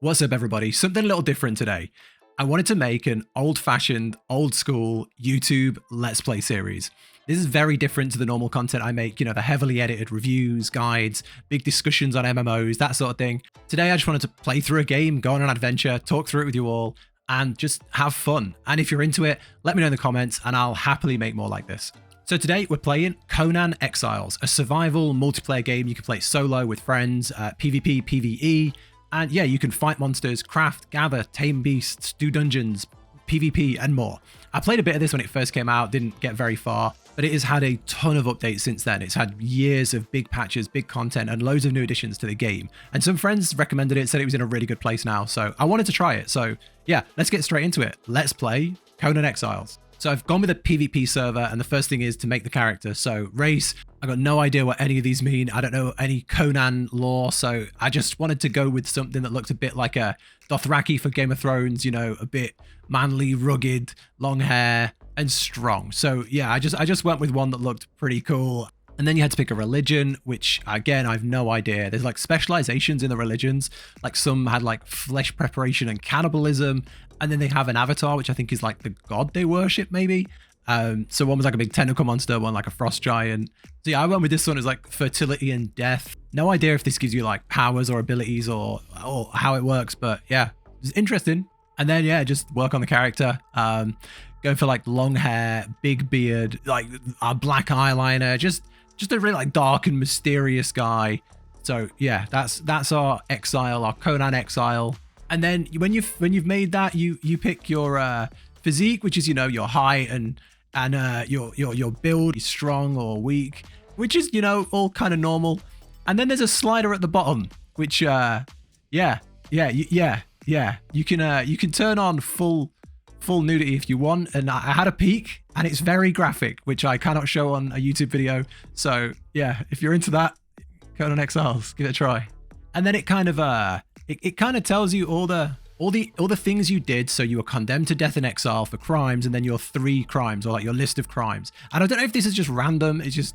What's up, everybody? Something a little different today. I wanted to make an old-fashioned, old-school YouTube Let's Play series. This is very different to the normal content I make, you know, the heavily edited reviews, guides, big discussions on MMOs, that sort of thing. Today, I just wanted to play through a game, go on an adventure, talk through it with you all, and just have fun. And if you're into it, let me know in the comments, and I'll happily make more like this. So today, we're playing Conan Exiles, a survival multiplayer game. You can play solo with friends, PvP, PvE, and yeah, you can fight monsters, craft, gather, tame beasts, do dungeons, PvP, and more. I played a bit of this when it first came out, didn't get very far, but it has had a ton of updates since then. It's had years of big patches, big content, and loads of new additions to the game. And some friends recommended it, said it was in a really good place now, so I wanted to try it. So yeah, let's get straight into it. Let's play Conan Exiles. So I've gone with a PvP server, and the first thing is to make the character. So race, I got no idea what any of these mean. I don't know any Conan lore, so I just wanted to go with something that looked a bit like a Dothraki for Game of Thrones, you know, a bit manly, rugged, long hair, and strong. So yeah, I just went with one that looked pretty cool. And then you had to pick a religion, which again, I've no idea. There's like specializations in the religions. Like some had like flesh preparation and cannibalism. And then they have an avatar, which I think is like the god they worship, maybe. So one was like a big tentacle monster, one like a frost giant. So yeah, I went with this one as like fertility and death. No idea if this gives you like powers or abilities or how it works, but yeah, it's interesting. And then yeah, just work on the character. Going for like long hair, big beard, like a black eyeliner, just a really like dark and mysterious guy. So yeah, that's our exile, our Conan Exile. And then when you've made that, you pick your physique, which is, you know, your height and your build, you're strong or weak, which is, you know, all kind of normal. And then there's a slider at the bottom, which you can turn on full nudity if you want. And I had a peek, and it's very graphic, which I cannot show on a YouTube video. So yeah, if you're into that, Conan Exiles, give it a try. And then it kind of it kind of tells you all the things you did. So you were condemned to death in exile for crimes, and then your 3 crimes, or like your list of crimes. And I don't know if this is just random, it's just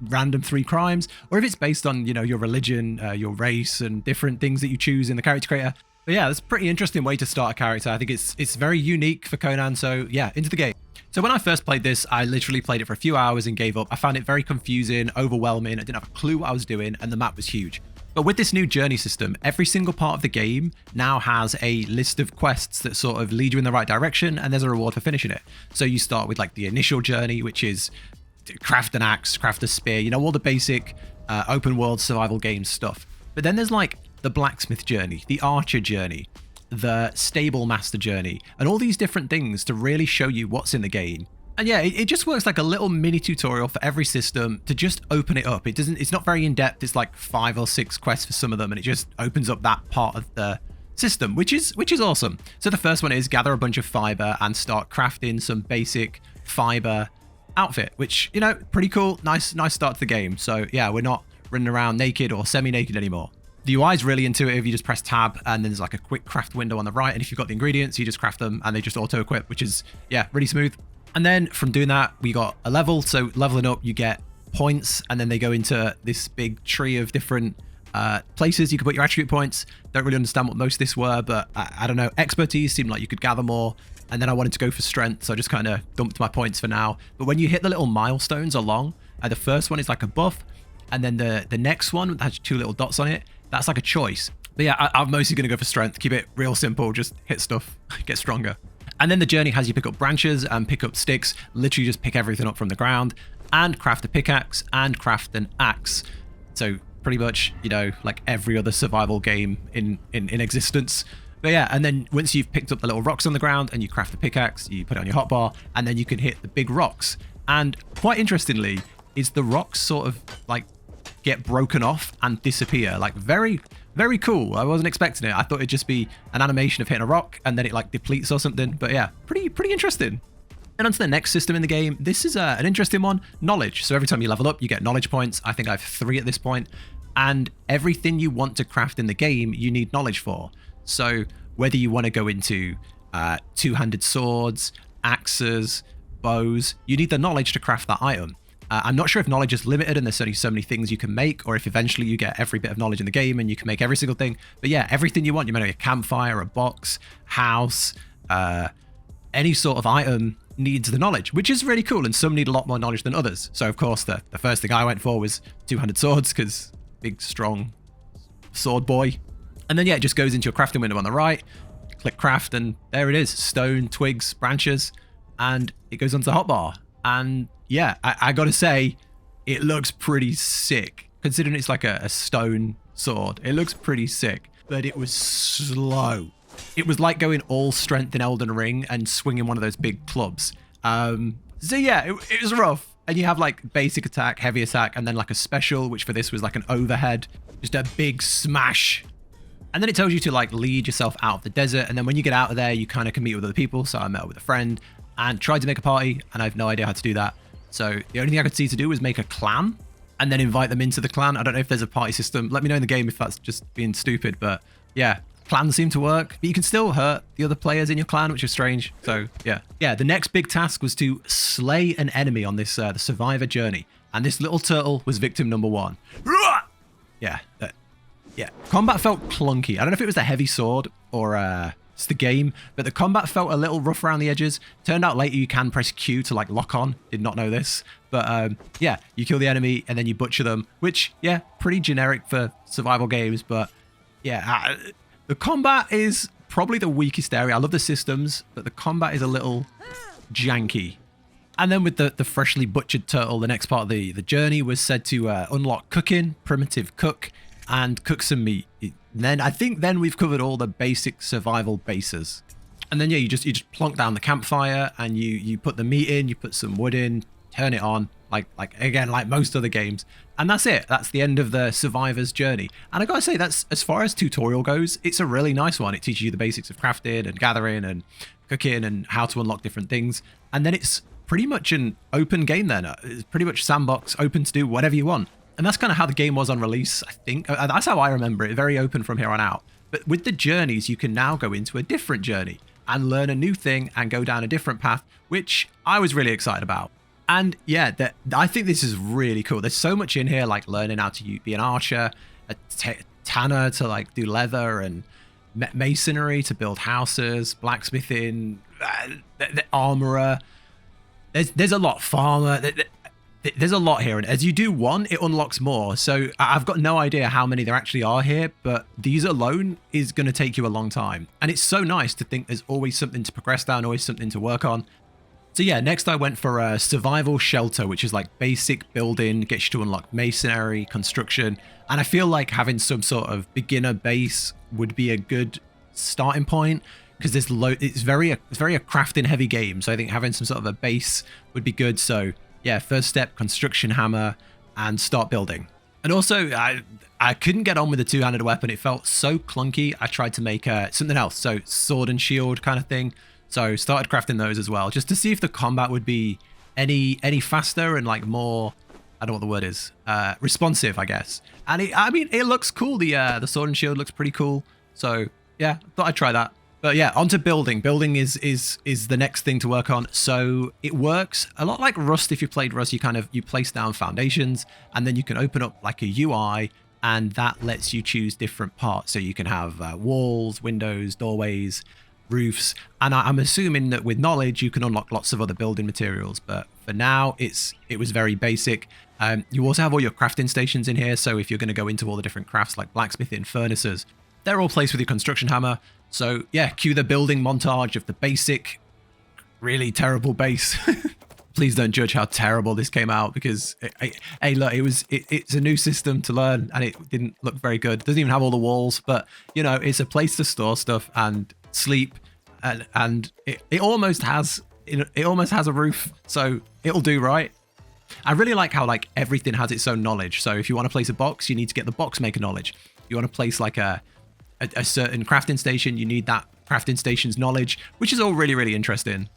random 3 crimes, or if it's based on, you know, your religion, your race, and different things that you choose in the character creator. But yeah, that's a pretty interesting way to start a character. I think it's very unique for Conan. So yeah, into the game. So when I first played this, I literally played it for a few hours and gave up. I found it very confusing, overwhelming. I didn't have a clue what I was doing, and the map was huge. But with this new journey system, every single part of the game now has a list of quests that sort of lead you in the right direction, and there's a reward for finishing it. So you start with like the initial journey, which is craft an axe, craft a spear, you know, all the basic open world survival game stuff. But then there's like the blacksmith journey, the archer journey, the stable master journey, and all these different things to really show you what's in the game. And yeah, it just works like a little mini tutorial for every system to just open it up. It's not very in-depth. It's like 5 or 6 quests for some of them, and it just opens up that part of the system, which is awesome. So the first one is gather a bunch of fiber and start crafting some basic fiber outfit, which, you know, pretty cool. Nice start to the game. So yeah, we're not running around naked or semi-naked anymore. The UI is really intuitive. You just press tab, and then there's like a quick craft window on the right, and if you've got the ingredients, you just craft them and they just auto-equip, which is, yeah, really smooth. And then from doing that, we got a level. So leveling up, you get points, and then they go into this big tree of different places you can put your attribute points. Don't really understand what most of this were, but I don't know. Expertise seemed like you could gather more. And then I wanted to go for strength, so I just kind of dumped my points for now. But when you hit the little milestones along, the first one is like a buff, and then the next one that has 2 little dots on it, that's like a choice. But yeah, I'm mostly going to go for strength. Keep it real simple. Just hit stuff, get stronger. And then the journey has you pick up branches and pick up sticks, literally just pick everything up from the ground, and craft a pickaxe and craft an axe. So pretty much, you know, like every other survival game in existence. But yeah, and then once you've picked up the little rocks on the ground and you craft the pickaxe, you put it on your hotbar, and then you can hit the big rocks. And quite interestingly, is the rocks sort of like get broken off and disappear. Like very cool. I wasn't expecting it. I thought it'd just be an animation of hitting a rock and then it like depletes or something. But yeah, pretty interesting. And on to the next system in the game. This is an interesting one, knowledge. So every time you level up, you get knowledge points. I think I have 3 at this point. And everything you want to craft in the game, you need knowledge for. So whether you want to go into 2-handed swords, axes, bows, you need the knowledge to craft that item. I'm not sure if knowledge is limited and there's only so many things you can make, or if eventually you get every bit of knowledge in the game and you can make every single thing. But yeah, everything you want. You make a campfire, a box, house, any sort of item needs the knowledge, which is really cool. And some need a lot more knowledge than others. So of course, the first thing I went for was two-handed swords, because big, strong sword boy. And then yeah, it just goes into your crafting window on the right. Click craft, and there it is. Stone, twigs, branches, and it goes onto the hotbar. And yeah, I gotta say, it looks pretty sick. Considering it's like a stone sword, it looks pretty sick. But it was slow. It was like going all strength in Elden Ring and swinging one of those big clubs. So yeah, it was rough. And you have like basic attack, heavy attack, and then like a special, which for this was like an overhead. Just a big smash. And then it tells you to like lead yourself out of the desert. And then when you get out of there, you kind of can meet with other people. So I met up with a friend and tried to make a party, and I have no idea how to do that. So the only thing I could see to do was make a clan and then invite them into the clan. I don't know if there's a party system. Let me know in the game if that's just being stupid. But yeah, clans seem to work. But you can still hurt the other players in your clan, which is strange. So yeah. Yeah, the next big task was to slay an enemy on this the Survivor Journey. And this little turtle was victim number 1. Yeah. Yeah. Combat felt clunky. I don't know if it was the heavy sword or it's the game, but the combat felt a little rough around the edges. Turned out later you can press Q to like lock on. Did not know this. But yeah, you kill the enemy and then you butcher them, which, yeah, pretty generic for survival games. But yeah, the combat is probably the weakest area. I love the systems, but the combat is a little janky. And then with the freshly butchered turtle, the next part of the journey was said to unlock cooking, primitive cook, and cook some meat. Then I think then we've covered all the basic survival bases. And then yeah, you just plonk down the campfire and you put the meat in, you put some wood in, turn it on, like again, like most other games. And that's it. That's the end of the survivor's journey. And I gotta say, that's, as far as tutorial goes, it's a really nice one. It teaches you the basics of crafting and gathering and cooking and how to unlock different things. And then it's pretty much an open game then. It's pretty much sandbox, open to do whatever you want. And that's kind of how the game was on release, I think. That's how I remember it, very open from here on out. But with the journeys, you can now go into a different journey and learn a new thing and go down a different path, which I was really excited about. And yeah, I think this is really cool. There's so much in here, like learning how to be an archer, a tanner to like do leather, and masonry to build houses, blacksmithing, the armorer. There's a lot, farmer. There's a lot here, and as you do one, it unlocks more. So I've got no idea how many there actually are here, but these alone is going to take you a long time. And it's so nice to think there's always something to progress down, always something to work on. So yeah, next I went for a survival shelter, which is like basic building, gets you to unlock masonry, construction. And I feel like having some sort of beginner base would be a good starting point, because it's very a crafting heavy game. So I think having some sort of a base would be good. So yeah, first step, construction hammer, and start building. And also, I couldn't get on with the two-handed weapon. It felt so clunky. I tried to make something else, so sword and shield kind of thing. So started crafting those as well, just to see if the combat would be any faster and like more, I don't know what the word is, responsive, I guess. And I mean, it looks cool. The sword and shield looks pretty cool. So yeah, thought I'd try that. But yeah, onto building. Building is the next thing to work on. So it works a lot like Rust. If you played Rust, you place down foundations, and then you can open up like a UI, and that lets you choose different parts. So you can have walls, windows, doorways, roofs. And I'm assuming that with knowledge, you can unlock lots of other building materials. But for now, it was very basic. You also have all your crafting stations in here. So if you're going to go into all the different crafts like blacksmithing, furnaces, they're all placed with your construction hammer. So yeah, cue the building montage of the basic, really terrible base. Please don't judge how terrible this came out, because hey, look, it's a new system to learn and it didn't look very good. It doesn't even have all the walls, but you know, it's a place to store stuff and sleep, and it almost has a roof, so it'll do, right? I really like how like everything has its own knowledge. So if you want to place a box, you need to get the box maker knowledge. You want to place like a certain crafting station, you need that crafting station's knowledge, which is all really, really interesting.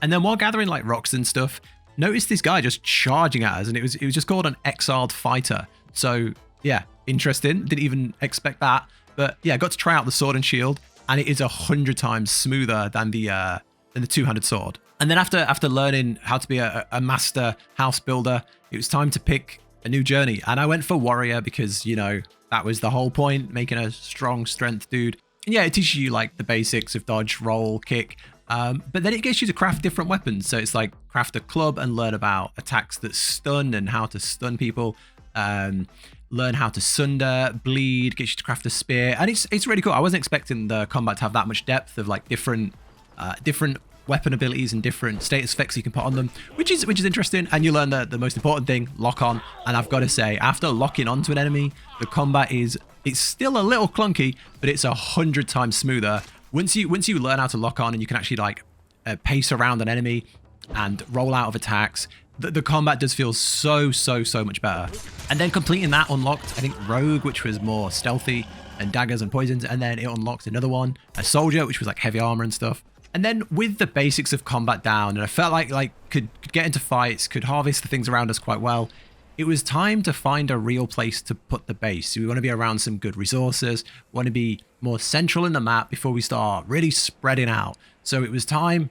And then while gathering like rocks and stuff, notice this guy just charging at us, and it was just called an exiled fighter. So yeah, interesting. Didn't even expect that. But yeah, got to try out the sword and shield, and it is 100 times smoother than the two-handed sword. And then after learning how to be a master house builder, it was time to pick a new journey. And I went for warrior because, you know, that was the whole point, making a strong strength dude. And yeah, it teaches you like the basics of dodge, roll, kick. But then it gets you to craft different weapons. So it's like craft a club and learn about attacks that stun and how to stun people. Learn how to sunder, bleed, get you to craft a spear. And it's really cool. I wasn't expecting the combat to have that much depth of like different weapon abilities and different status effects you can put on them, which is interesting. And you learn the most important thing, lock on. And I've got to say, after locking onto an enemy, the combat it's still a little clunky, but it's 100 times smoother. Once you learn how to lock on and you can actually like pace around an enemy and roll out of attacks, the combat does feel so much better. And then completing that unlocked, I think, Rogue, which was more stealthy and daggers and poisons. And then it unlocked another one, a Soldier, which was like heavy armor and stuff. And then with the basics of combat down, and I felt like could get into fights, could harvest the things around us quite well, it was time to find a real place to put the base. So we want to be around some good resources, want to be more central in the map before we start really spreading out. So it was time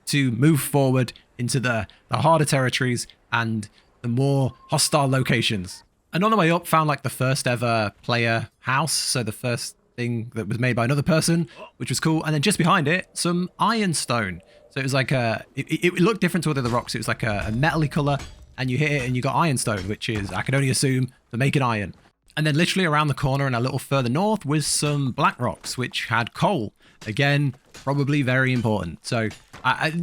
to move forward into the harder territories and the more hostile locations. And on the way up, found like the first ever player house. So the first thing that was made by another person, which was cool. And then just behind it, some ironstone. So it was like it looked different to other rocks. It was like a metally color, and you hit it and you got ironstone, which is, I can only assume, for making iron. And then literally around the corner and a little further north was some black rocks, which had coal. Again, probably very important. So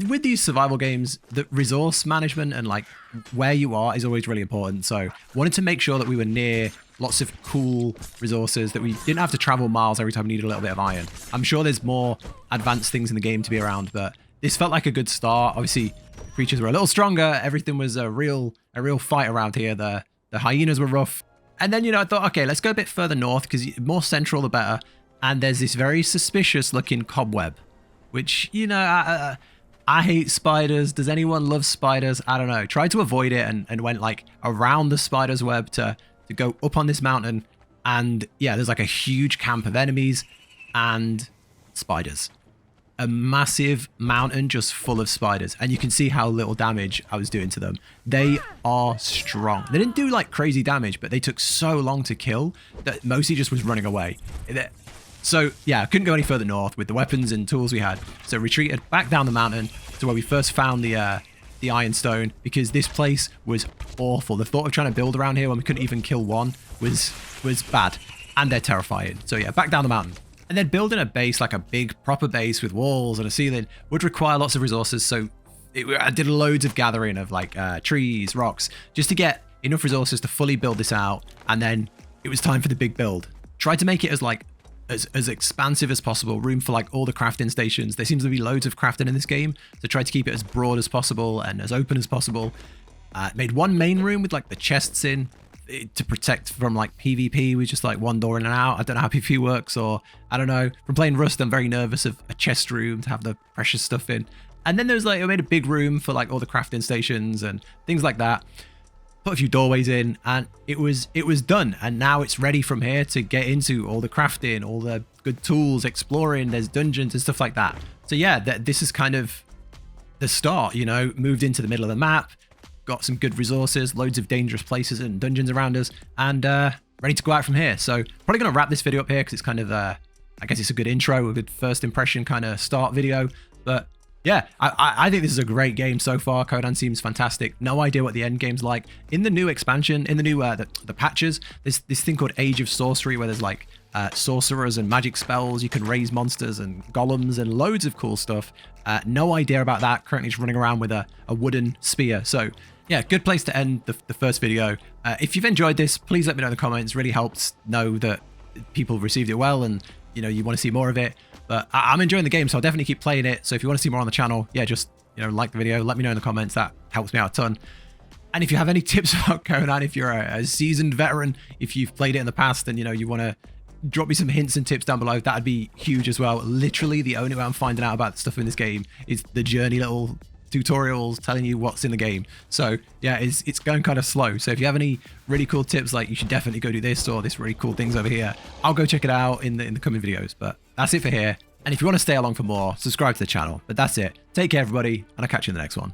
with these survival games, the resource management and like where you are is always really important. So wanted to make sure that we were near lots of cool resources, that we didn't have to travel miles every time we needed a little bit of iron. I'm sure there's more advanced things in the game to be around, but this felt like a good start. Obviously, creatures were a little stronger. Everything was a real fight around here. The hyenas were rough. And then, you know, I thought, okay, let's go a bit further north because more central, the better. And there's this very suspicious looking cobweb, which, you know, I hate spiders. Does anyone love spiders? I don't know. Tried to avoid it and went like around the spider's web to go up on this mountain. And yeah, there's like a huge camp of enemies and spiders. A massive mountain just full of spiders, and you can see how little damage I was doing to them. They are strong. They didn't do like crazy damage, but they took so long to kill that mostly just was running away. So yeah, I couldn't go any further north with the weapons and tools we had. So retreated back down the mountain to where we first found the ironstone, because this place was awful. The thought of trying to build around here when we couldn't even kill one was bad, and they're terrifying. So yeah, back down the mountain. And then building a base, like a big proper base with walls and a ceiling, would require lots of resources. So I did loads of gathering of like trees, rocks, just to get enough resources to fully build this out. And then it was time for the big build. Tried to make it as expansive as possible, room for like all the crafting stations. There seems to be loads of crafting in this game, so tried to keep it as broad as possible and as open as possible. Made one main room with like the chests in, to protect from like PvP with just like one door in and out. I don't know how PvP works, or I don't know. From playing Rust, I'm very nervous of a chest room to have the precious stuff in. And then there's like, I made a big room for like all the crafting stations and things like that. Put a few doorways in, and it was done. And now it's ready from here to get into all the crafting, all the good tools, exploring. There's dungeons and stuff like that. So yeah, this is kind of the start, you know, moved into the middle of the map. Got some good resources, loads of dangerous places and dungeons around us, and ready to go out from here. So probably going to wrap this video up here because it's kind of, I guess it's a good intro, a good first impression kind of start video. But yeah, I think this is a great game so far. Conan seems fantastic. No idea what the end game's like. In the new expansion, in the new the patches, there's this thing called Age of Sorcery where there's like sorcerers and magic spells. You can raise monsters and golems and loads of cool stuff. No idea about that. Currently just running around with a wooden spear. So yeah, good place to end the first video. If you've enjoyed this, please let me know in the comments. It really helps know that people received it well and, you know, you want to see more of it. But I'm enjoying the game, so I'll definitely keep playing it. So if you want to see more on the channel, yeah, just, you know, like the video, let me know in the comments. That helps me out a ton. And if you have any tips about Conan, if you're a seasoned veteran, if you've played it in the past and, you know, you want to drop me some hints and tips down below, that'd be huge as well. Literally the only way I'm finding out about stuff in this game is the journey little tutorials telling you what's in the game. So yeah, it's going kind of slow. So if you have any really cool tips, like you should definitely go do this or this really cool things over here, I'll go check it out in the coming videos. But that's it for here. And if you want to stay along for more, subscribe to the channel. But that's it. Take care, everybody, and I'll catch you in the next one.